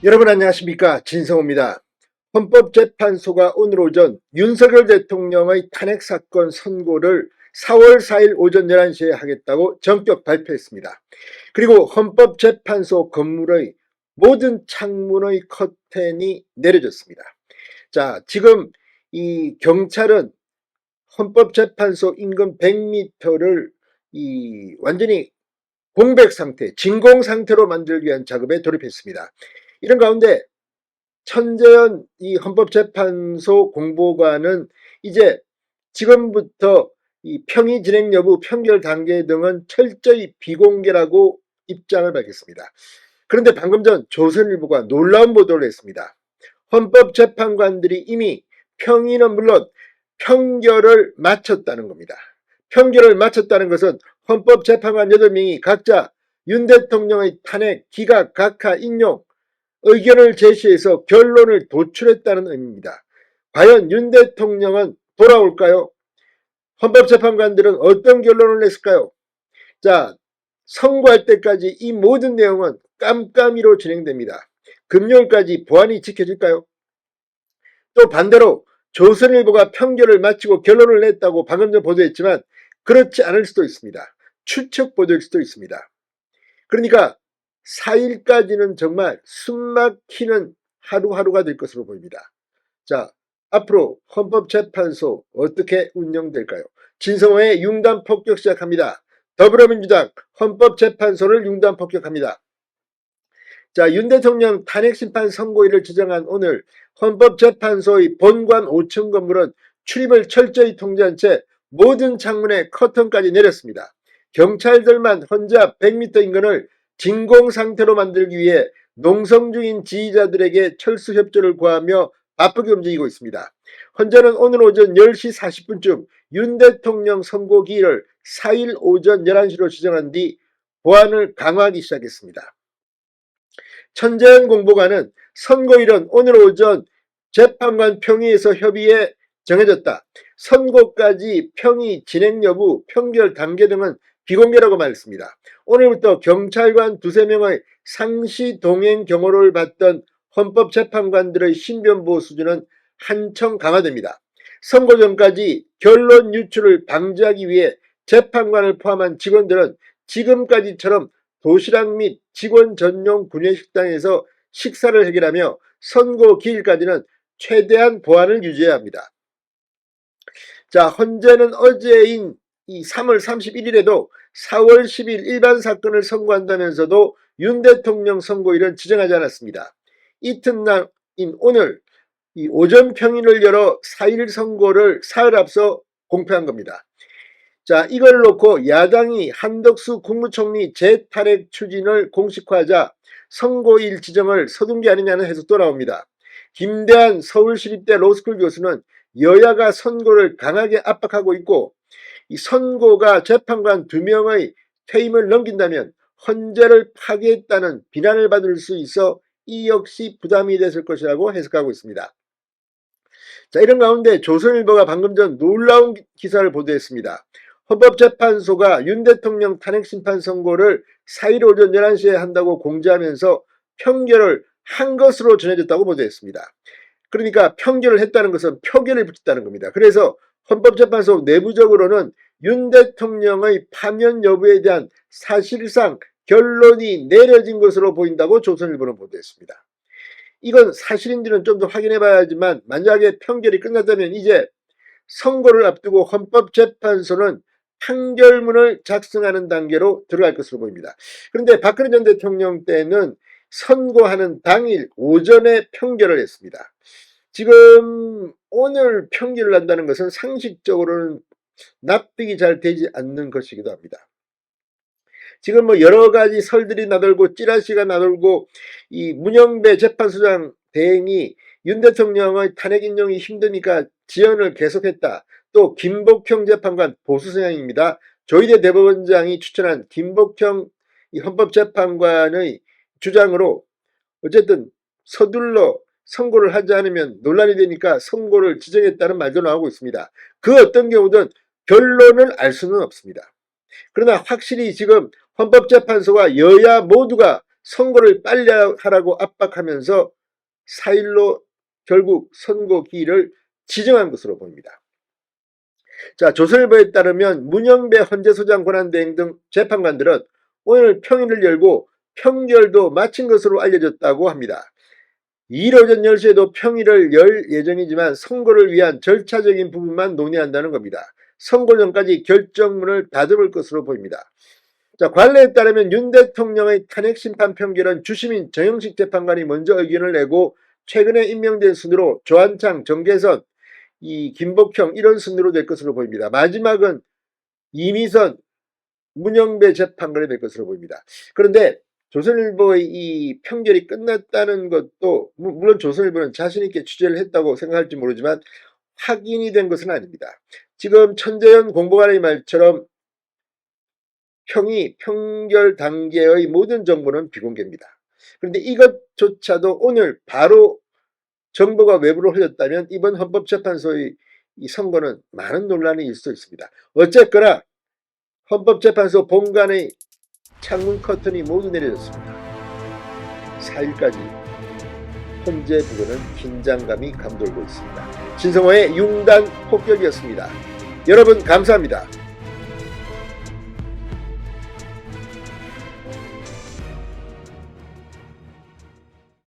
여러분 안녕하십니까, 진성호입니다. 헌법재판소가 오늘 오전 윤석열 대통령의 탄핵사건 선고를 4월 4일 오전 11시에 하겠다고 전격 발표했습니다. 그리고 헌법재판소 건물의 모든 창문의 커튼이 내려졌습니다. 자, 지금 이 경찰은 헌법재판소 인근 100m를 완전히 공백 상태, 진공 상태로 만들기 위한 작업에 돌입했습니다. 이런 가운데 천재현 이 헌법재판소 공보관은 이제 지금부터 이 평의 진행 여부, 평결 단계 등은 철저히 비공개라고 입장을 밝혔습니다. 그런데 방금 전 조선일보가 놀라운 보도를 했습니다. 헌법재판관들이 이미 평의는 물론 평결을 마쳤다는 겁니다. 평결을 마쳤다는 것은 헌법재판관 8명이 각자 윤 대통령의 탄핵, 기각, 각하, 인용, 의견을 제시해서 결론을 도출했다는 의미입니다. 과연 윤 대통령은 돌아올까요? 헌법재판관들은 어떤 결론을 냈을까요? 자, 선고할 때까지 이 모든 내용은 깜깜이로 진행됩니다. 금요일까지 보안이 지켜질까요? 또 반대로 조선일보가 평결을 마치고 결론을 냈다고 방금 전 보도했지만 그렇지 않을 수도 있습니다. 추측 보도일 수도 있습니다. 그러니까 4일까지는 정말 숨막히는 하루하루가 될 것으로 보입니다. 자, 앞으로 헌법재판소 어떻게 운영될까요? 진성호의 융단 폭격 시작합니다. 더불어민주당 헌법재판소를 융단 폭격합니다. 자, 윤 대통령 탄핵심판 선고일을 지정한 오늘 헌법재판소의 본관 5층 건물은 출입을 철저히 통제한 채 모든 창문에 커튼까지 내렸습니다. 경찰들만 혼자 100m 인근을 진공 상태로 만들기 위해 농성 중인 지휘자들에게 철수 협조를 구하며 바쁘게 움직이고 있습니다. 헌재는 오늘 오전 10시 40분쯤 윤 대통령 선고 기일을 4일 오전 11시로 지정한 뒤 보안을 강화하기 시작했습니다. 천재현 공보관은 선고일은 오늘 오전 재판관 평의에서 협의해 정해졌다. 선고까지 평의 진행 여부, 평결 단계 등은 비공개라고 말했습니다. 오늘부터 경찰관 2~3명의 상시 동행 경호를 받던 헌법재판관들의 신변보호 수준은 한층 강화됩니다. 선고 전까지 결론 유출을 방지하기 위해 재판관을 포함한 직원들은 지금까지처럼 도시락 및 직원 전용 구내식당에서 식사를 해결하며 선고 기일까지는 최대한 보안을 유지해야 합니다. 자, 헌재는 어제인 이 3월 31일에도 4월 10일 일반 사건을 선고한다면서도 윤 대통령 선고일은 지정하지 않았습니다. 이튿날인 오늘 이 오전 평일을 열어 4일 선고를 사흘 앞서 공표한 겁니다. 자, 이걸 놓고 야당이 한덕수 국무총리 재탄핵 추진을 공식화하자 선고일 지정을 서둔 게 아니냐는 해석도 나옵니다. 김대한 서울시립대 로스쿨 교수는 여야가 선고를 강하게 압박하고 있고 이 선고가 재판관 2명의 퇴임을 넘긴다면 헌재를 파괴했다는 비난을 받을 수 있어 이 역시 부담이 됐을 것이라고 해석하고 있습니다. 자, 이런 가운데 조선일보가 방금 전 놀라운 기사를 보도했습니다. 헌법재판소가 윤 대통령 탄핵심판 선고를 4일 오전 11시에 한다고 공지하면서 평결을 한 것으로 전해졌다고 보도했습니다. 그러니까 평결을 했다는 것은 표결을 붙였다는 겁니다. 그래서 헌법재판소 내부적으로는 윤 대통령의 파면 여부에 대한 사실상 결론이 내려진 것으로 보인다고 조선일보는 보도했습니다. 이건 사실인지는 좀 더 확인해 봐야지만 만약에 평결이 끝났다면 이제 선고를 앞두고 헌법재판소는 판결문을 작성하는 단계로 들어갈 것으로 보입니다. 그런데 박근혜 전 대통령 때는 선고하는 당일 오전에 평결을 했습니다. 지금 오늘 평결을 한다는 것은 상식적으로는 납득이 잘 되지 않는 것이기도 합니다. 지금 뭐 여러 가지 설들이 나돌고 찌라시가 나돌고 이 문영배 재판소장 대행이 윤 대통령의 탄핵 인용이 힘드니까 지연을 계속했다. 또 김복형 재판관 보수 성향입니다. 조희대 대법원장이 추천한 김복형 헌법재판관의 주장으로 어쨌든 서둘러 선고를 하지 않으면 논란이 되니까 선고를 지정했다는 말도 나오고 있습니다. 그 어떤 경우든 결론을 알 수는 없습니다. 그러나 확실히 지금 헌법재판소와 여야 모두가 선고를 빨리 하라고 압박하면서 4일로 결국 선고 기일을 지정한 것으로 보입니다. 자, 조선일보에 따르면 문영배 헌재소장 권한대행 등 재판관들은 오늘 평일을 열고 평결도 마친 것으로 알려졌다고 합니다. 2일 오전 10시에도 평일을 열 예정이지만 선고를 위한 절차적인 부분만 논의한다는 겁니다. 선고 전까지 결정문을 다듬을 것으로 보입니다. 자, 관례에 따르면 윤 대통령의 탄핵 심판 평결은 주심인 정영식 재판관이 먼저 의견을 내고 최근에 임명된 순으로 조한창, 정계선, 김복형 이런 순으로 될 것으로 보입니다. 마지막은 이미선, 문영배 재판관이 될 것으로 보입니다. 그런데 조선일보의 이 평결이 끝났다는 것도 물론 조선일보는 자신 있게 취재를 했다고 생각할지 모르지만 확인이 된 것은 아닙니다. 지금 천재현 공보관의 말처럼 평결 단계의 모든 정보는 비공개입니다. 그런데 이것조차도 오늘 바로 정보가 외부로 흘렸다면 이번 헌법재판소의 이 선고는 많은 논란이 있을 수 있습니다. 어쨌거나 헌법재판소 본관의 창문 커튼이 모두 내려졌습니다. 4일까지 헌재 부근은 긴장감이 감돌고 있습니다. 진성호의 융단 폭격이었습니다. 여러분 감사합니다.